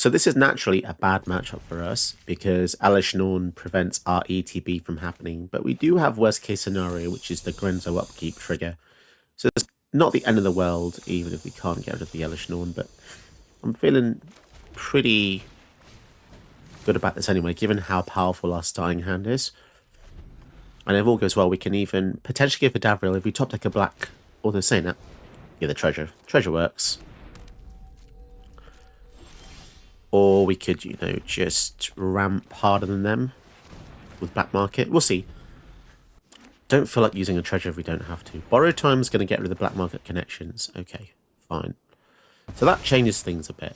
So this is naturally a bad matchup for us because Alish Norn prevents our ETB from happening, but we do have worst case scenario, which is the Grenzo upkeep trigger. So it's not the end of the world, even if we can't get rid of the Alish Norn, but I'm feeling pretty good about this anyway, given how powerful our starting hand is. And if all goes well, we can even potentially go for Davril if we top deck a black, although saying that, yeah, the treasure. Treasure works. Or we could, you know, just ramp harder than them with Black Market. We'll see. Don't feel like using a treasure if we don't have to. Borrow time is going to get rid of the Black Market connections. Okay, fine. So that changes things a bit.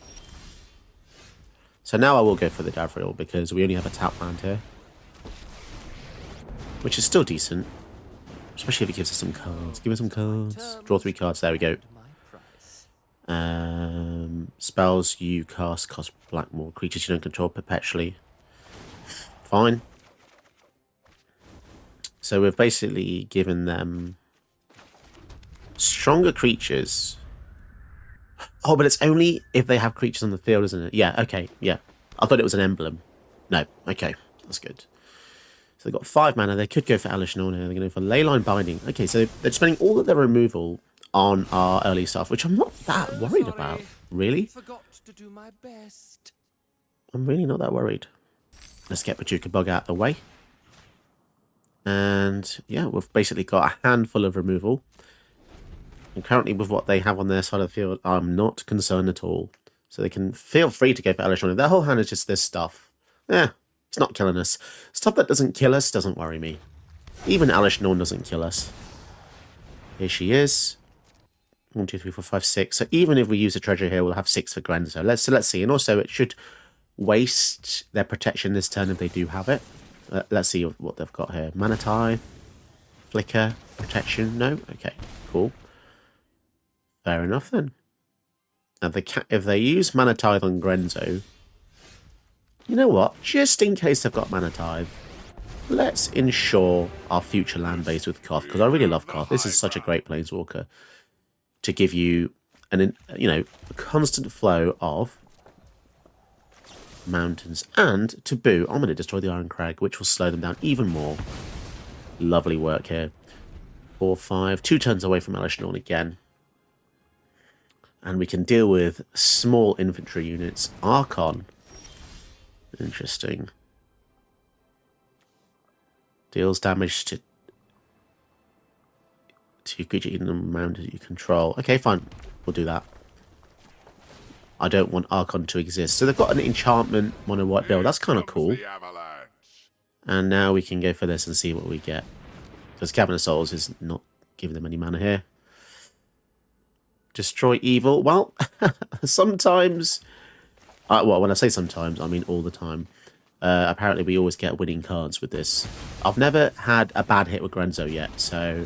So now I will go for the Davril because we only have a tap land here. Which is still decent. Especially if it gives us some cards. Give us some cards. Draw 3 cards. There we go. Spells you cast cost black more. Creatures you don't control perpetually. Fine. So we've basically given them stronger creatures. Oh, but it's only if they have creatures on the field, isn't it? Yeah, okay, yeah. I thought it was an emblem. No, okay, that's good. So they've got 5 mana. They could go for Alish Norn here. They're going to go for Leyline Binding. Okay, so they're spending all of their removal on our early stuff, which I'm not that worried about, really. I'm really not that worried. Let's get Pachuca Bug out of the way. And yeah, we've basically got a handful of removal. And currently with what they have on their side of the field, I'm not concerned at all. So they can feel free to go for Alish Norn. Their whole hand is just this stuff. Yeah, it's not killing us. Stuff that doesn't kill us doesn't worry me. Even Alish Norn doesn't kill us. Here she is. 1, 2, 3, 4, 5, 6. So even if we use a treasure here, we'll have 6 for Grenzo. Let's see. And also, it should waste their protection this turn if they do have it. Let's see what they've got here. Mana Tithe, Flicker, Protection. No? Okay, cool. Fair enough then. Now, if they use Mana Tithe on Grenzo, you know what? Just in case they've got Mana Tithe, let's ensure our future land base with Koth, because I really love Koth. This is such a great Planeswalker to give you a constant flow of mountains. And to boot, I'm going to destroy the Iron Crag, which will slow them down even more. Lovely work here. 4, 5, 2 turns away from Alish Norn again. And we can deal with small infantry units. Archon. Interesting. Deals damage to creature in the mountain you control. Okay, fine. We'll do that. I don't want Archon to exist. So they've got an enchantment mono white build. That's kind of cool. And now we can go for this and see what we get. Because Cavern of Souls is not giving them any mana here. Destroy evil. Well, sometimes... well, when I say sometimes, I mean all the time. Apparently we always get winning cards with this. I've never had a bad hit with Grenzo yet, so...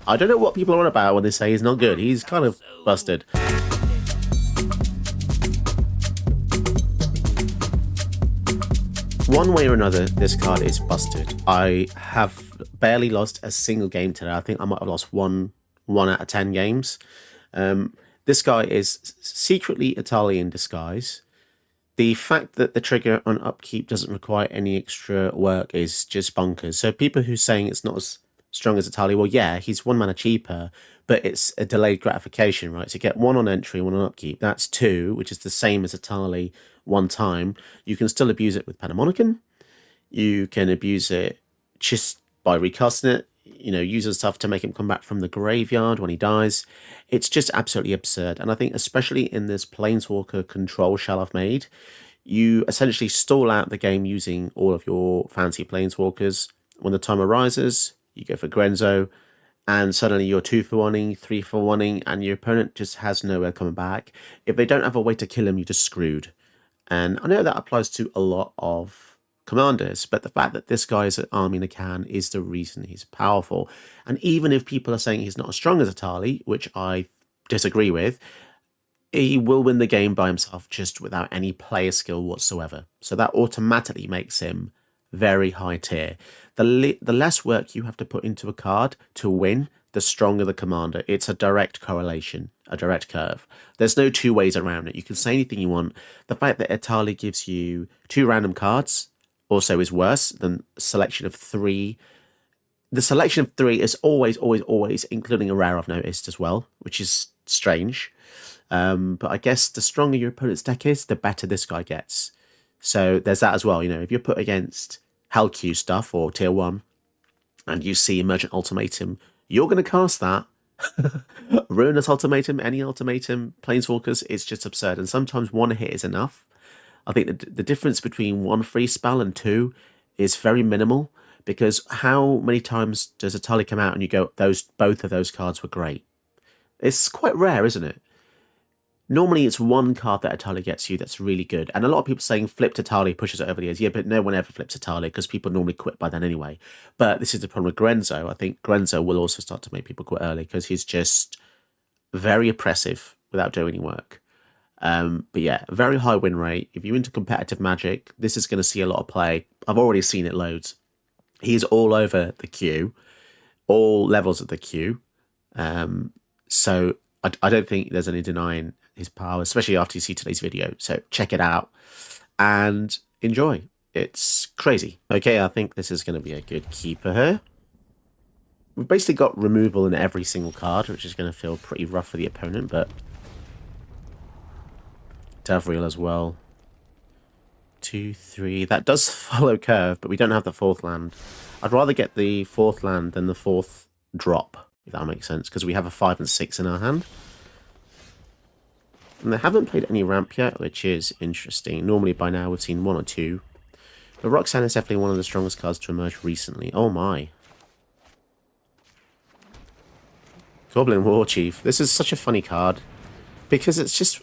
I don't know what people are on about when they say he's not good. He's kind of busted. One way or another, this card is busted. I have barely lost a single game today. I think I might have lost one out of 10 games. This guy is secretly Italian in disguise. The fact that the trigger on upkeep doesn't require any extra work is just bonkers. So people who are saying it's not as strong as Atali, well, yeah, he's 1 mana cheaper, but it's a delayed gratification, right? So you get 1 on entry, 1 on upkeep. That's 2, which is the same as Atali 1 time. You can still abuse it with Panamonican. You can abuse it just by recasting it, using stuff to make him come back from the graveyard when he dies. It's just absolutely absurd. And I think especially in this Planeswalker control shell I've made, you essentially stall out the game using all of your fancy Planeswalkers. When the time arises, you go for Grenzo, and suddenly you're 2 for 1-ing, 3 for 1-ing, and your opponent just has nowhere coming back. If they don't have a way to kill him, you're just screwed. And I know that applies to a lot of commanders, but the fact that this guy is an army in a can is the reason he's powerful. And even if people are saying he's not as strong as Atali, which I disagree with, he will win the game by himself just without any player skill whatsoever. So that automatically makes him very high tier. The less work you have to put into a card to win, the stronger the commander. It's a direct correlation, a direct curve. There's no two ways around it. You can say anything you want. The fact that Italy gives you 2 random cards also is worse than selection of 3. The selection of 3 is always, including a rare I've noticed as well, which is strange. But I guess the stronger your opponent's deck is, the better this guy gets. So there's that as well. You know, if you're put against Hell Q stuff or Tier 1 and you see Emergent Ultimatum, you're going to cast that. Ruinous Ultimatum, any Ultimatum, Planeswalkers, it's just absurd. And sometimes 1 hit is enough. I think the difference between 1 free spell and 2 is very minimal, because how many times does a Tali come out and you go, both of those cards were great? It's quite rare, isn't it? Normally it's 1 card that Atali gets you that's really good. And a lot of people saying flipped Atali pushes it over the years. Yeah, but no one ever flips Atali because people normally quit by then anyway. But this is the problem with Grenzo. I think Grenzo will also start to make people quit early because he's just very oppressive without doing any work. But yeah, very high win rate. If you're into competitive Magic, this is going to see a lot of play. I've already seen it loads. He's all over the queue, all levels of the queue. So I don't think there's any denying his power, especially after you see today's video. So check it out and enjoy. It's crazy. Okay, I think this is going to be a good keeper here. We've basically got removal in every single card, which is going to feel pretty rough for the opponent, but Davriel as well. 2, 3. That does follow curve, but we don't have the 4th land. I'd rather get the 4th land than the 4th drop, if that makes sense, because we have a 5 and 6 in our hand. And they haven't played any ramp yet, which is interesting. Normally by now we've seen 1 or 2. But Roxanne is definitely one of the strongest cards to emerge recently. Oh my. Goblin Warchief. This is such a funny card, because it's just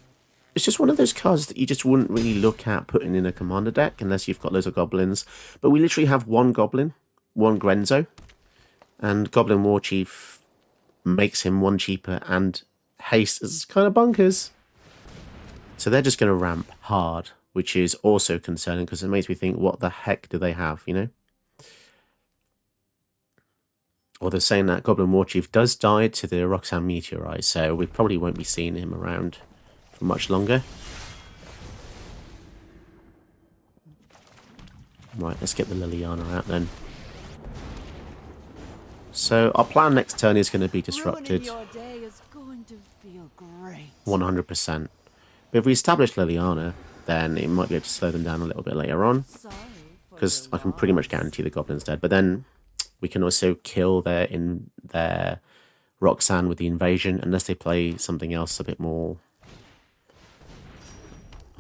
one of those cards that you just wouldn't really look at putting in a commander deck unless you've got loads of goblins. But we literally have 1 goblin, 1 Grenzo, and Goblin Warchief makes him 1 cheaper, and haste is kind of bonkers. So they're just going to ramp hard, which is also concerning because it makes me think, what the heck do they have, you know? Or they're saying that Goblin Warchief does die to the Roxanne Meteorite, so we probably won't be seeing him around for much longer. Right, let's get the Liliana out then. So our plan next turn is going to be disrupted. 100%. But if we establish Liliana, then it might be able to slow them down a little bit later on, because I can pretty much guarantee the Goblin's dead. But then we can also kill their Roxanne with the invasion, unless they play something else a bit more.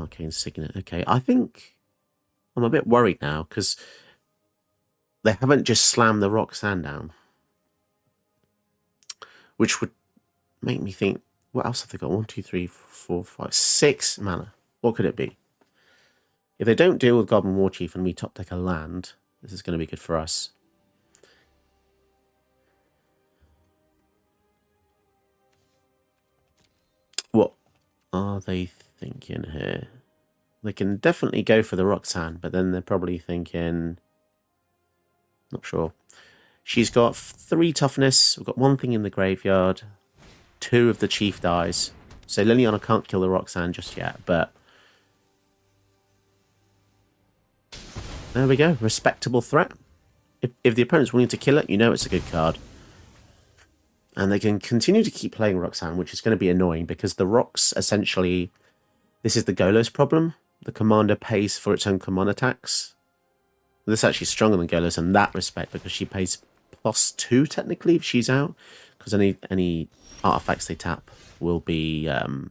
Arcane Signet. Okay, I think I'm a bit worried now, because they haven't just slammed the Roxanne down, which would make me think, what else have they got? 1, 2, 3, 4, 5, 6 mana. What could it be? If they don't deal with Goblin Warchief and we top deck a land, this is going to be good for us. What are they thinking here? They can definitely go for the Roxanne, but then they're probably thinking, not sure. She's got 3 toughness. We've got 1 thing in the graveyard. 2 of the chief dies. So Liliana can't kill the Roxanne just yet, but there we go. Respectable threat. If the opponent's willing to kill it, you know it's a good card. And they can continue to keep playing Roxanne, which is going to be annoying, because the Rox, essentially, this is the Golos problem. The commander pays for its own command attacks. This is actually stronger than Golos in that respect, because she pays +2 technically if she's out, because any artifacts they tap will be +2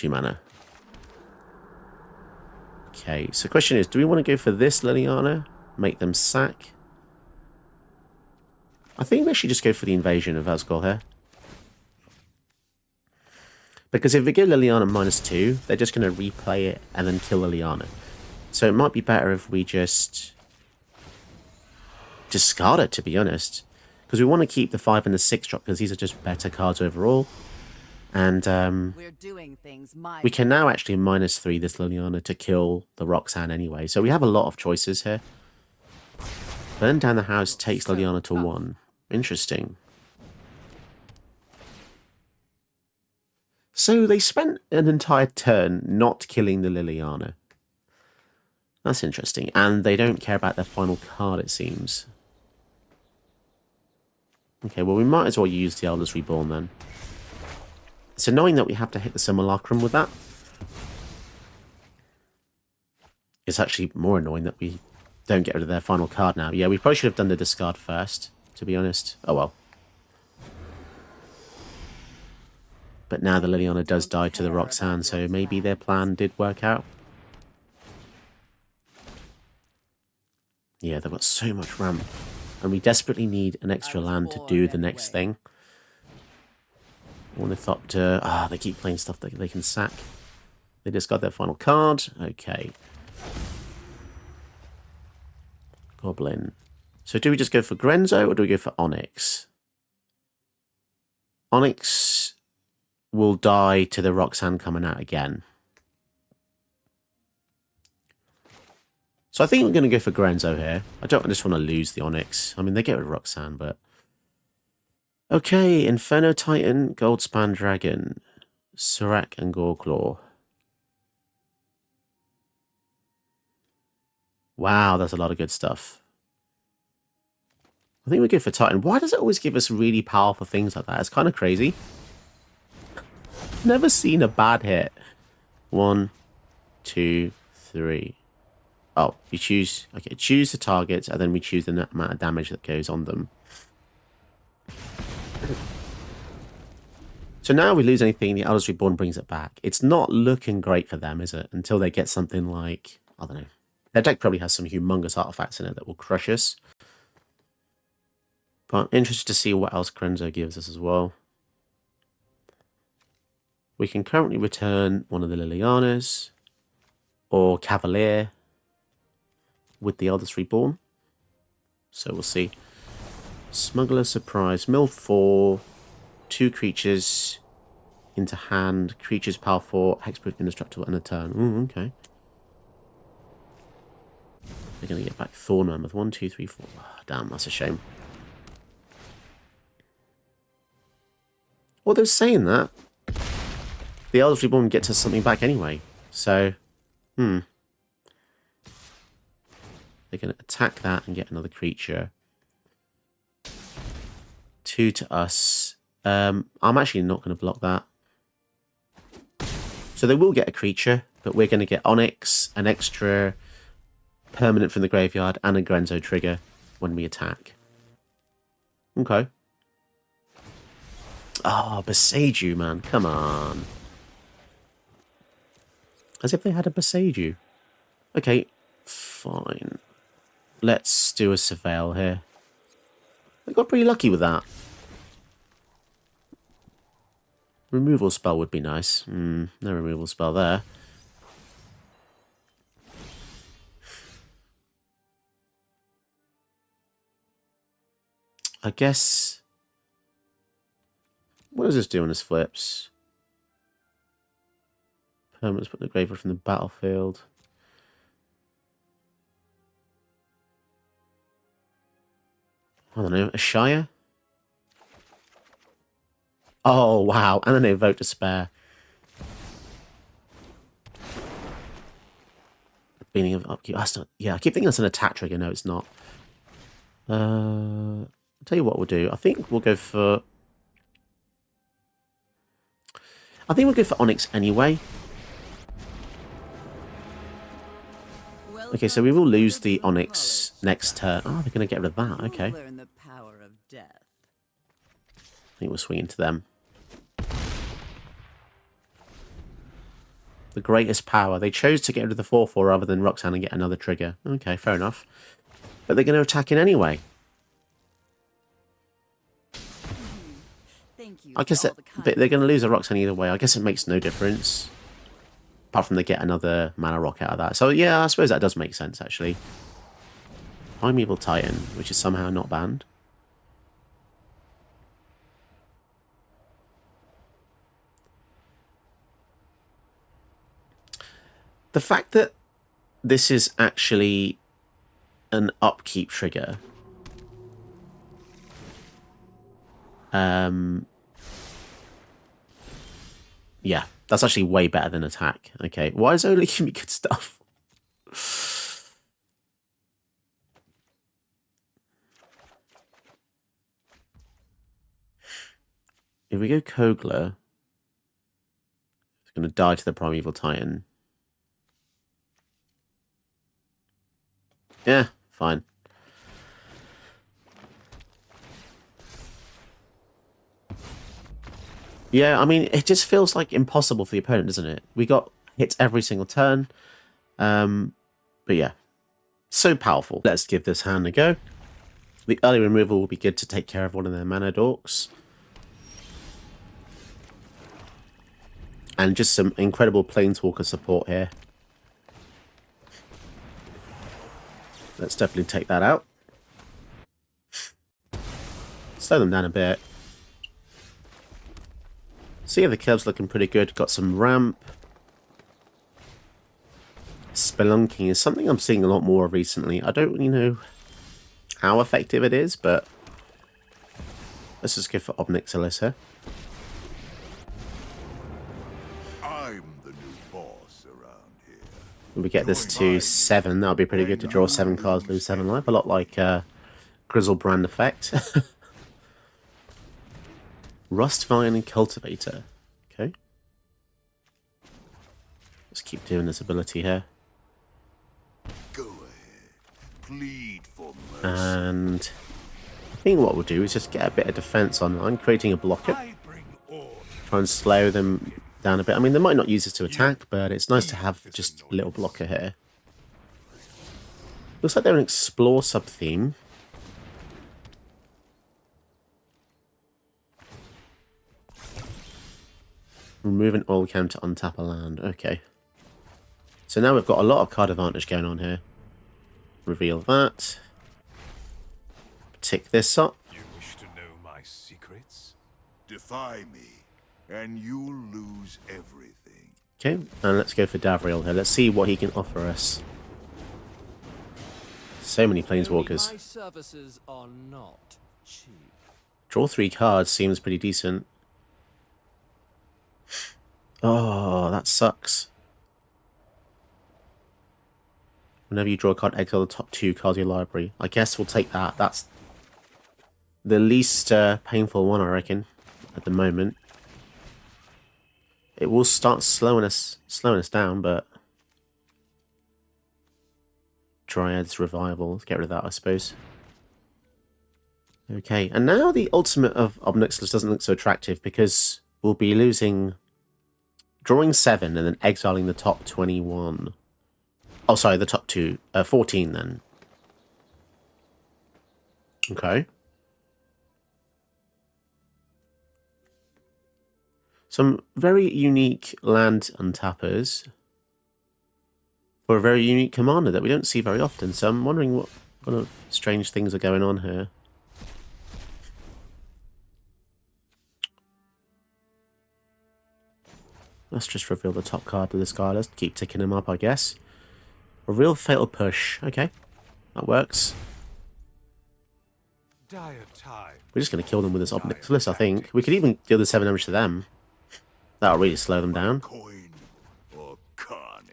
mana. Okay, so the question is, do we want to go for this Liliana? Make them sack? I think we should just go for the invasion of Asgore here. Because if we get Liliana -2, they're just going to replay it and then kill Liliana. So it might be better if we just discard it, to be honest. Because we want to keep the 5 and the 6 drop, because these are just better cards overall. And we can now actually -3 this Liliana to kill the Roxanne anyway. So we have a lot of choices here. Burn down the house takes Liliana to 1. Interesting. So they spent an entire turn not killing the Liliana. That's interesting. And they don't care about their final card, it seems. Okay, well, we might as well use the Elders Reborn then. It's annoying that we have to hit the Simulacrum with that. It's actually more annoying that we don't get rid of their final card now. Yeah, we probably should have done the discard first, to be honest. Oh well. But now the Liliana does die to the Roxanne, so maybe their plan did work out. Yeah, they've got so much ramp. And we desperately need an extra land to do the next thing. Ornithopter. They keep playing stuff that they can sack. They just got their final card. Okay. Goblin. So do we just go for Grenzo or do we go for Onyx? Onyx will die to the Roxanne coming out again. So I think we're going to go for Grenzo here. I just want to lose the Onyx. I mean, they get rid of Roxanne, but... Okay, Inferno Titan, Goldspan Dragon, Serac and Goreclaw. Wow, that's a lot of good stuff. I think we go for Titan. Why does it always give us really powerful things like that? It's kind of crazy. Never seen a bad hit. 1, 2, 3. Oh, we choose... Okay, choose the targets, and then we choose the amount of damage that goes on them. So now we lose anything, the Elders Reborn brings it back. It's not looking great for them, is it? Until they get something like... I don't know. Their deck probably has some humongous artifacts in it that will crush us. But I'm interested to see what else Grenzo gives us as well. We can currently return one of the Lilianas. Or Cavalier. With the Elders Reborn. So we'll see. Smuggler Surprise. Mill 4. 2 creatures into hand. Creatures power 4. Hexproof, indestructible, and a turn. Ooh, okay. They're going to get back Thorn Mammoth. 1, 2, 3, 4. Oh, damn, that's a shame. Although saying that, the Elders Reborn gets us something back anyway. So, They're going to attack that and get another creature. 2 to us. I'm actually not going to block that. So they will get a creature, but we're going to get Onyx, an extra permanent from the graveyard, and a Grenzo trigger when we attack. Okay. Oh, Beseiju, man. Come on. As if they had a Beseiju. Okay, fine. Let's do a Surveil here. They got pretty lucky with that. Removal spell would be nice. No removal spell there. I guess... What does this do on his flips? Permanents put the graveyard from the battlefield. I don't know, a Shire? Oh, wow. And then they vote to spare. Beginning of upkeep. That's not, yeah, I keep thinking that's an attack trigger. No, it's not. I'll tell you what we'll do. I think we'll go for... Onyx anyway. Okay, so we will lose the Onyx next turn. Oh, they're going to get rid of that. Okay. I think we'll swing into them. The greatest power. They chose to get rid of the 4/4 rather than Roxanne and get another trigger. Okay, fair enough. But they're going to attack in anyway. I guess they're going to lose a Roxanne either way. I guess it makes no difference. Apart from they get another mana rock out of that. So yeah, I suppose that does make sense, actually. Primeval Titan, which is somehow not banned. The fact that this is actually an upkeep trigger Yeah, that's actually way better than attack. Okay, why is only giving me good stuff? If we go Kogler, it's going to die to the Primeval Titan. Yeah, fine. Yeah, I mean, it just feels like impossible for the opponent, doesn't it? We got hits every single turn. But yeah, so powerful. Let's give this hand a go. The early removal will be good to take care of one of their mana dorks. And just some incredible Planeswalker support here. Let's definitely take that out. Slow them down a bit. So yeah, the curve's looking pretty good. Got some ramp. Spelunking is something I'm seeing a lot more of recently. I don't really know how effective it is, but let's just go for Obnixilis here. I'm the new boss around here. If we get this to 7, that would be pretty good to draw 7 cards, lose 7 life. A lot like Grizzlebrand effect. Rustvine and Cultivator. Okay. Let's keep doing this ability here. Go ahead. Plead for mercy. And I think what we'll do is just get a bit of defense online, creating a blocker. Try and slow them down a bit. I mean, they might not use this to attack, but it's nice to have just a little blocker here. Looks like they're an explore sub-theme. Remove an oil cam to untap a land. Okay. So now we've got a lot of card advantage going on here. Reveal that. Tick this up. You wish to know my secrets? Defy me, and you'll lose everything. Okay, and let's go for Davriel here. Let's see what he can offer us. So many Planeswalkers. My services are not cheap. Draw 3 cards seems pretty decent. Oh, that sucks. Whenever you draw a card, exile the top 2 cards of your library. I guess we'll take that. That's the least painful one, I reckon, at the moment. It will start slowing us down, but Dryad's Revival. Let's get rid of that, I suppose. Okay, and now the ultimate of Obnixilis doesn't look so attractive because we'll be losing, drawing 7 and then exiling the top 21. Oh, sorry, the top 14 then. Okay. Some very unique land untappers for a very unique commander that we don't see very often. So I'm wondering what kind of strange things are going on here. Let's just reveal the top card of this guy. Let's keep ticking him up, I guess. A real fatal push. Okay, that works. Dire time. We're just going to kill them with this Obnixilis, I think. We could even deal the 7 damage to them. That'll really slow them down. Coin or carnage.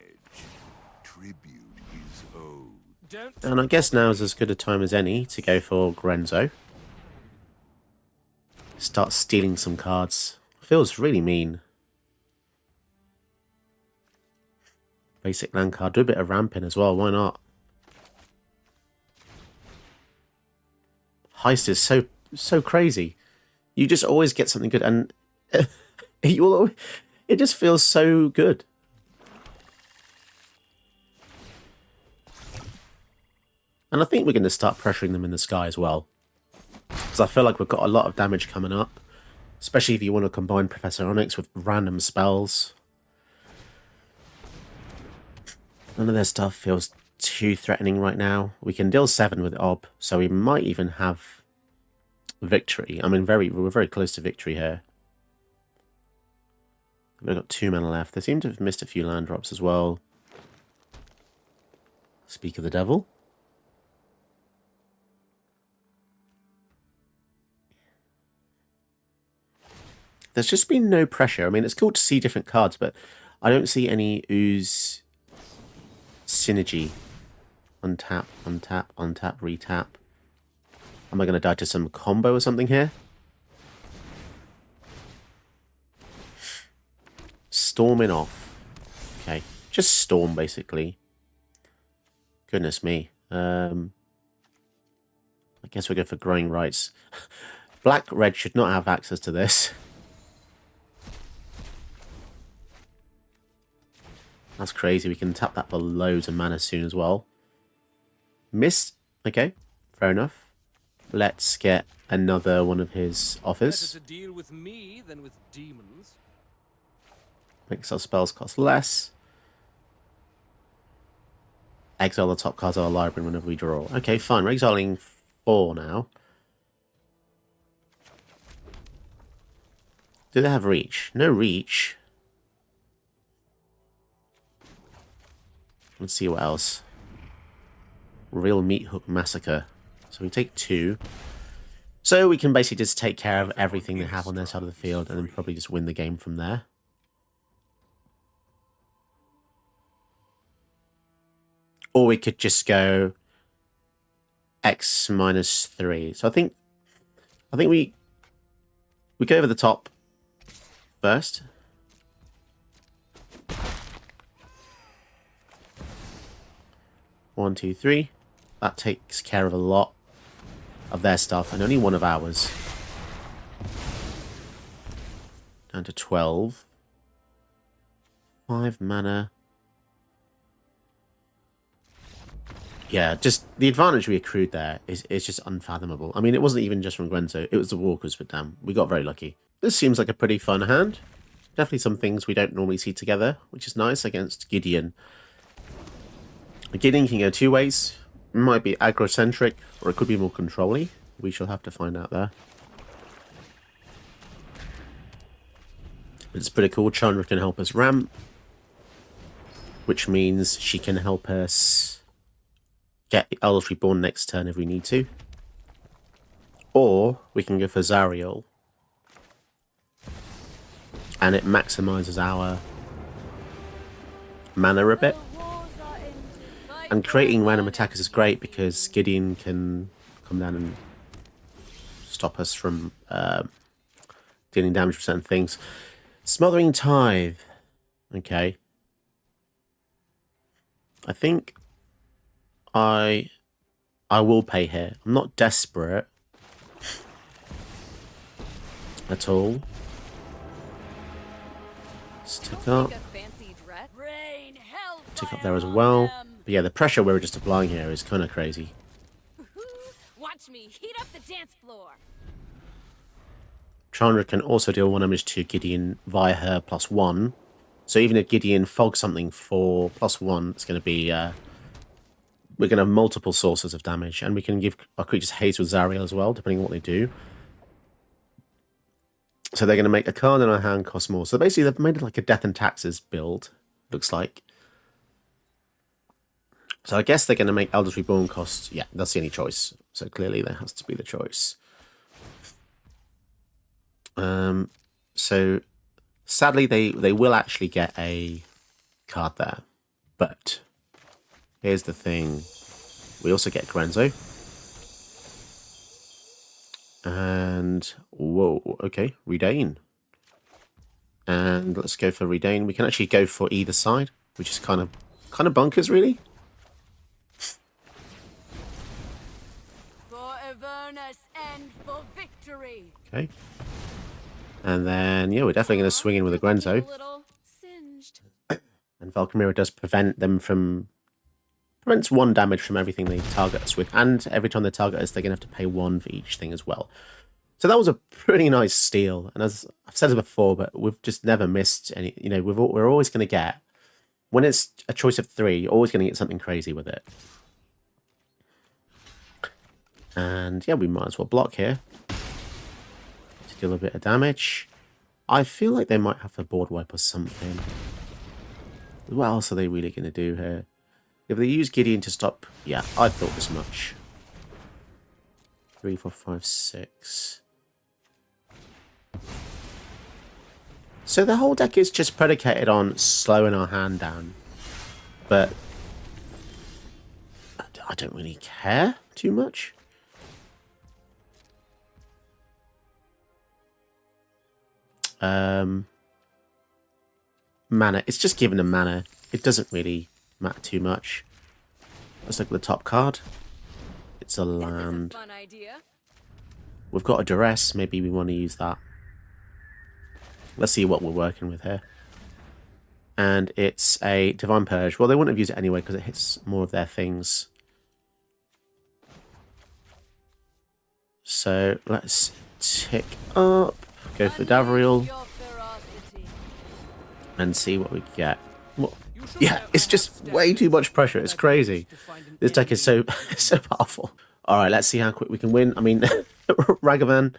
Tribute is owed. And I guess now is as good a time as any to go for Grenzo. Start stealing some cards. Feels really mean. Basic land card. Do a bit of ramping as well. Why not? Heist is so crazy. You just always get something good, and it just feels so good. And I think we're going to start pressuring them in the sky as well, because I feel like we've got a lot of damage coming up, especially if you want to combine Professor Onyx with random spells. None of their stuff feels too threatening right now. We can deal 7 with Ob, so we might even have victory. I mean, we're very close to victory here. We've got 2 mana left. They seem to have missed a few land drops as well. Speak of the devil. there's just been no pressure. I mean, it's cool to see different cards, but I don't see any ooze synergy. Untap, untap, untap, retap. Am I going to die to some combo or something here? Storming off. Okay, just storm basically. Goodness me. I guess we'll go for growing rights. Black red should not have access to this. That's crazy. We can tap that for loads of mana soon as well. Missed. Okay, fair enough. Let's get another one of his offers. Better to deal with me than with demons. Makes our spells cost less. Exile the top cards of our library whenever we draw. Okay, fine. We're exiling 4 now. Do they have reach? No reach. Let's see what else. Real Meat Hook Massacre. So we take 2. So we can basically just take care of everything they have on their side of the field and then probably just win the game from there. Or we could just go X minus 3. So I think we go over the top first. One, two, three. That takes care of a lot of their stuff and only one of ours. Down to 12. 5 mana. Yeah, just the advantage we accrued there is just unfathomable. I mean, it wasn't even just from Grenzo. It was the walkers, but damn, we got very lucky. This seems like a pretty fun hand. Definitely some things we don't normally see together, which is nice against Gideon. Gideon can go 2 ways. It might be aggro-centric, or it could be more control-y. We shall have to find out there. But it's pretty cool. Chandra can help us ramp, which means she can help us get Eldritch Reborn next turn if we need to. Or we can go for Zariel, and it maximizes our mana a bit. And creating random attackers is great because Gideon can come down and stop us from dealing damage for certain things. Smothering Tithe. Okay. I think I will pay here. I'm not desperate at all. Let's tick up. Tick up there as well. But yeah, the pressure we're just applying here is kind of crazy. Watch me heat up the dance floor. Chandra can also deal 1 damage to Gideon via her +1. So even if Gideon fogs something for +1, it's going to be... we're going to have multiple sources of damage. And we can give our creatures haste with Zariel as well, depending on what they do. So they're going to make a card in our hand cost more. So basically they've made it like a Death and Taxes build, looks like. So I guess they're going to make Eldritch Reborn cost... Yeah, that's the only choice. So clearly there has to be the choice. So sadly they will actually get a card there. But here's the thing. We also get Grenzo. And whoa, okay, Redain. And let's go for Redain. We can actually go for either side, which is kind of bonkers, really. For Avernus and for victory. Okay. And then, yeah, we're definitely going to swing in with a Grenzo. And Valkyria does prevent them from... Prevents 1 damage from everything they target us with. And every time they target us, they're going to have to pay 1 for each thing as well. So that was a pretty nice steal. And as I've said it before, but we've just never missed any... You know, we're always going to get... When it's a choice of 3, you're always going to get something crazy with it. And, yeah, we might as well block here. To deal a bit of damage. I feel like they might have a board wipe or something. What else are they really going to do here? If they use Gideon to stop... Yeah, I thought as much. 3, 4, 5, 6. So the whole deck is just predicated on slowing our hand down. But I don't really care too much. Mana. It's just giving them mana. It doesn't really matter too much. Let's look at the top card. It's a land. Fun idea. We've got a duress. Maybe we want to use that. Let's see what we're working with here. And it's a Divine Purge. Well, they wouldn't have used it anyway because it hits more of their things. So let's tick up. Go for Davriel. And see what we get. What? Yeah, it's just way too much pressure. It's crazy. This deck is so so powerful. All right, let's see how quick we can win. I mean, Ragavan,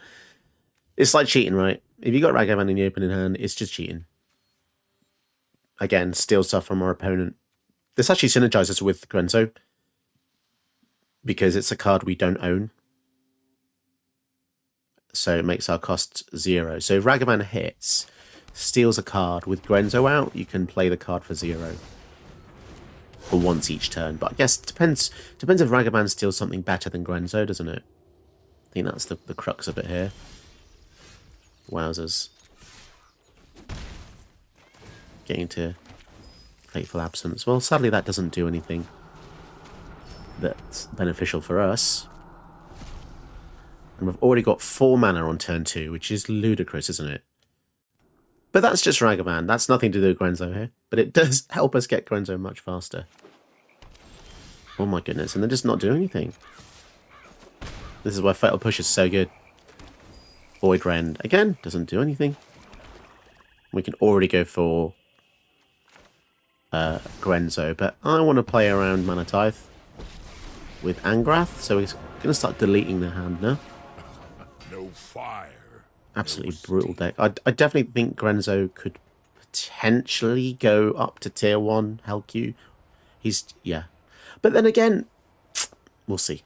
it's like cheating, right? If you got Ragavan in the opening hand, it's just cheating. Again, steal stuff from our opponent. This actually synergizes with Grenzo because it's a card we don't own. So it makes our cost 0. So if Ragavan hits, steals a card with Grenzo out, you can play the card for 0. For once each turn. But I guess it depends if Ragavan steals something better than Grenzo, doesn't it? I think that's the crux of it here. Wowzers. Getting to Fateful Absence. Well, sadly that doesn't do anything that's beneficial for us. And we've already got 4 mana on turn 2, which is ludicrous, isn't it? But that's just Ragavan. That's nothing to do with Grenzo here. But it does help us get Grenzo much faster. Oh my goodness. And they're just not doing anything. This is why Fatal Push is so good. Void Rend. Again, doesn't do anything. We can already go for Grenzo. But I want to play around Mana Tithe with Angrath. So we're going to start deleting the hand now. No fire. Absolutely brutal deck. I definitely think Grenzo could potentially go up to tier 1 Hellq. Yeah. But then again, we'll see.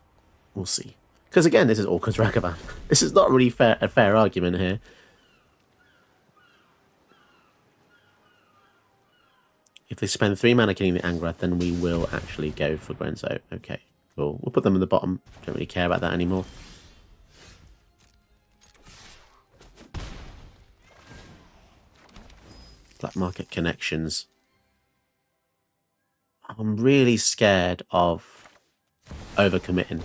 We'll see. Because again, this is all because Ragavan. This is not really a fair argument here. If they spend 3 mana killing the Angrath, then we will actually go for Grenzo. Okay, cool. We'll put them at the bottom. Don't really care about that anymore. Black market connections. I'm really scared of overcommitting.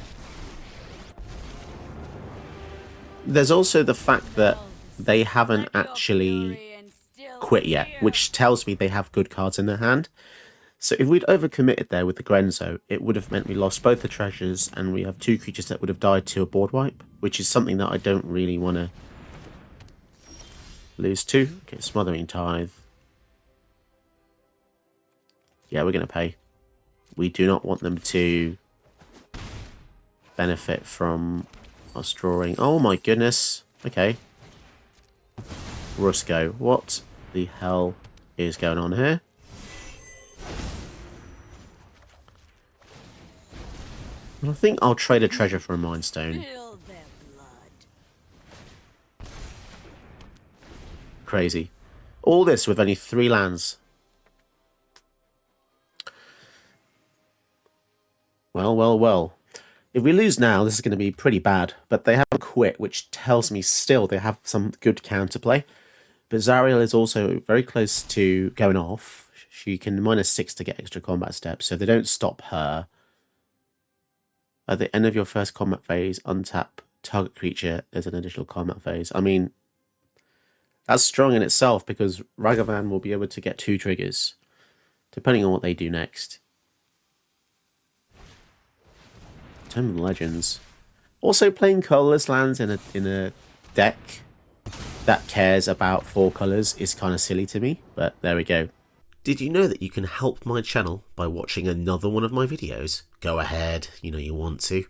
There's also the fact that they haven't actually quit yet, which tells me they have good cards in their hand. So if we'd overcommitted there with the Grenzo, it would have meant we lost both the treasures and we have 2 creatures that would have died to a board wipe, which is something that I don't really want to lose to. Okay, Smothering Tithe. Yeah, we're going to pay. We do not want them to benefit from us drawing. Oh my goodness. Okay. Rusco. What the hell is going on here? I think I'll trade a treasure for a Mind Stone. Crazy. All this with only 3 lands. Well. If we lose now, this is going to be pretty bad. But they haven't quit, which tells me still they have some good counterplay. But Zariel is also very close to going off. She can -6 to get extra combat steps. So if they don't stop her, at the end of your first combat phase, untap target creature as an additional combat phase. I mean, that's strong in itself because Ragavan will be able to get 2 triggers, depending on what they do next. Tome of Legends. Also, playing colourless lands in a deck that cares about 4 colours is kind of silly to me, but there we go. Did you know that you can help my channel by watching another one of my videos? Go ahead, you know you want to.